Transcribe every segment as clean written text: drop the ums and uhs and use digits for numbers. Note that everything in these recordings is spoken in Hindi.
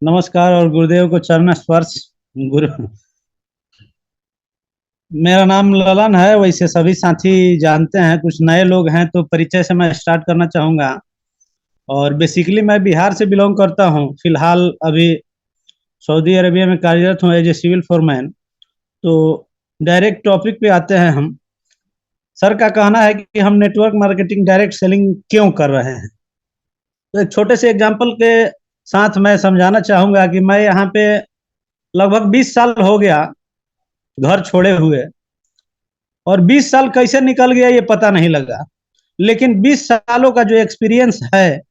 नमस्कार और गुरुदेव को चरण स्पर्श। गुरु, मेरा नाम ललन है। वैसे सभी साथी जानते हैं, कुछ नए लोग हैं तो परिचय से मैं स्टार्ट करना चाहूँगा। और बेसिकली मैं बिहार से बिलोंग करता हूँ। फिलहाल अभी सऊदी अरेबिया में कार्यरत हूँ एज ए सिविल फोरमैन। तो डायरेक्ट टॉपिक पे आते हैं हम। सर का कहना है कि हम नेटवर्क मार्केटिंग डायरेक्ट सेलिंग क्यों कर रहे हैं। तो एक छोटे से एग्जाम्पल के साथ मैं समझाना चाहूँगा कि मैं यहाँ पे लगभग 20 साल हो गया घर छोड़े हुए, और 20 साल कैसे निकल गया ये पता नहीं लगा। लेकिन 20 सालों का जो एक्सपीरियंस है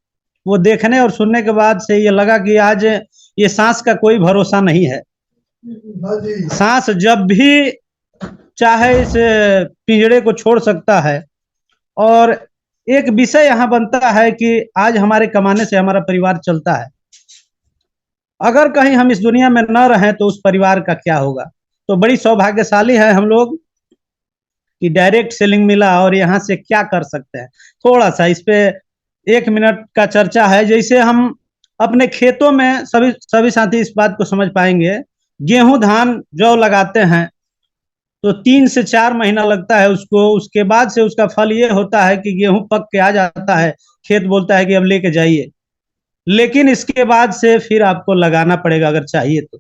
वो देखने और सुनने के बाद से ये लगा कि आज ये सांस का कोई भरोसा नहीं है। सांस जब भी चाहे इस पिंजड़े को छोड़ सकता है। और एक विषय यहाँ बनता है कि आज हमारे कमाने से हमारा परिवार चलता है। अगर कहीं हम इस दुनिया में न रहें तो उस परिवार का क्या होगा। तो बड़ी सौभाग्यशाली है हम लोग कि डायरेक्ट सेलिंग मिला और यहाँ से क्या कर सकते हैं। थोड़ा सा इस पे 1 मिनट का चर्चा है। जैसे हम अपने खेतों में सभी सभी साथी इस बात को समझ पाएंगे, गेहूं धान जौ लगाते हैं तो 3 से 4 महीना लगता है उसको। उसके बाद से उसका फल ये होता है कि गेहूं पक के आ जाता है, खेत बोलता है कि अब लेके जाइए। लेकिन इसके बाद से फिर आपको लगाना पड़ेगा अगर चाहिए तो।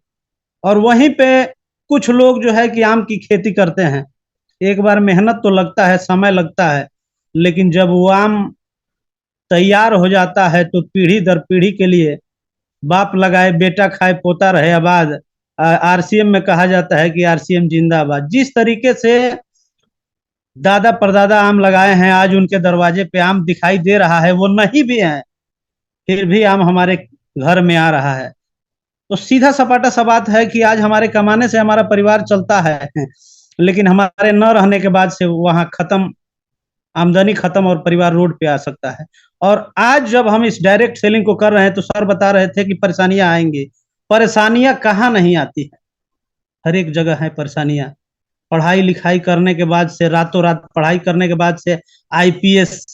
और वहीं पे कुछ लोग जो है कि आम की खेती करते हैं। एक बार मेहनत तो लगता है, समय लगता है, लेकिन जब वो आम तैयार हो जाता है तो पीढ़ी दर पीढ़ी के लिए बाप लगाए बेटा खाए पोता रहे आबाद। आरसीएम में कहा जाता है कि आरसीएम जिंदाबाद। जिस तरीके से दादा परदादा आम लगाए हैं, आज उनके दरवाजे पे आम दिखाई दे रहा है, वो नहीं भी है फिर भी आम हमारे घर में आ रहा है। तो सीधा सपाटा सा बात है कि आज हमारे कमाने से हमारा परिवार चलता है, लेकिन हमारे न रहने के बाद से वहां खत्म, आमदनी खत्म और परिवार रोड पे आ सकता है। और आज जब हम इस डायरेक्ट सेलिंग को कर रहे हैं तो सर बता रहे थे कि परेशानियां आएंगी। परेशानियां कहाँ नहीं आती है, हर एक जगह है परेशानियां। पढ़ाई लिखाई करने के बाद से, रातों रात पढ़ाई करने के बाद से आईपीएस,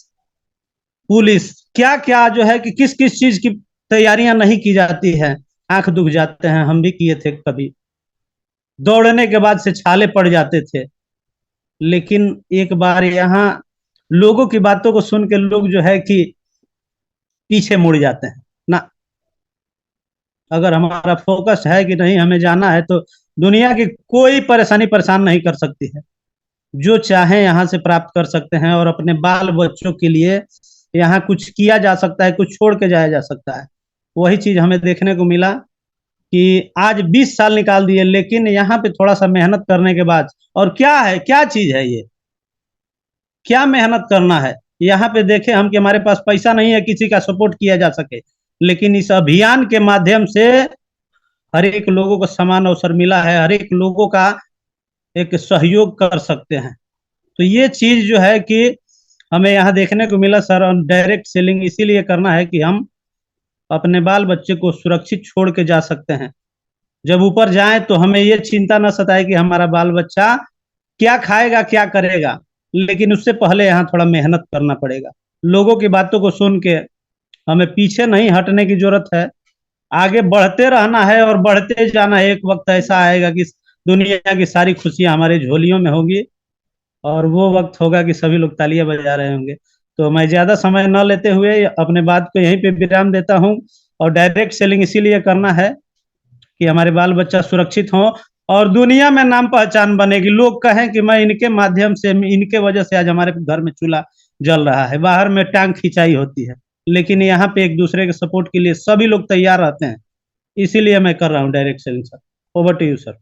पुलिस, क्या क्या जो है कि किस किस चीज की तैयारियां नहीं की जाती है। आंख दुख जाते हैं, हम भी किए थे कभी। दौड़ने के बाद से छाले पड़ जाते थे। लेकिन एक बार यहाँ लोगों की बातों को सुन के लोग जो है कि पीछे मुड़ जाते हैं ना। अगर हमारा फोकस है कि नहीं हमें जाना है तो दुनिया की कोई परेशानी परेशान नहीं कर सकती है। जो चाहे यहाँ से प्राप्त कर सकते हैं और अपने बाल बच्चों के लिए यहाँ कुछ किया जा सकता है, कुछ छोड़ के जाया जा सकता है। वही चीज हमें देखने को मिला कि आज 20 साल निकाल दिए, लेकिन यहाँ पे थोड़ा सा मेहनत करने के बाद, और क्या है, क्या चीज है ये, क्या मेहनत करना है। यहाँ पे देखे हम कि हमारे पास पैसा नहीं है किसी का सपोर्ट किया जा सके, लेकिन इस अभियान के माध्यम से हर एक लोगों को समान अवसर मिला है, हर एक लोगों का एक सहयोग कर सकते हैं। तो ये चीज जो है कि हमें यहाँ देखने को मिला सर। और डायरेक्ट सेलिंग इसीलिए करना है कि हम अपने बाल बच्चे को सुरक्षित छोड़ के जा सकते हैं। जब ऊपर जाएं तो हमें ये चिंता न सताए कि हमारा बाल बच्चा क्या खाएगा क्या करेगा। लेकिन उससे पहले यहाँ थोड़ा मेहनत करना पड़ेगा। लोगों की बातों को सुन के हमें पीछे नहीं हटने की जरूरत है, आगे बढ़ते रहना है और बढ़ते जाना है। एक वक्त ऐसा आएगा कि दुनिया की सारी खुशियां हमारे झोलियों में होगी, और वो वक्त होगा कि सभी लोग तालियां बजा रहे होंगे। तो मैं ज्यादा समय न लेते हुए अपने बात को यहीं पे विराम देता हूँ। और डायरेक्ट सेलिंग इसीलिए करना है कि हमारे बाल बच्चा सुरक्षित हो और दुनिया में नाम पहचान बनेगी। लोग कहें कि मैं इनके माध्यम से, इनके वजह से आज हमारे घर में चूल्हा जल रहा है। बाहर में टांग खिंचाई होती है, लेकिन यहाँ पे एक दूसरे के सपोर्ट के लिए सभी लोग तैयार रहते हैं। इसीलिए मैं कर रहा हूँ direct selling. Sir, over to you sir.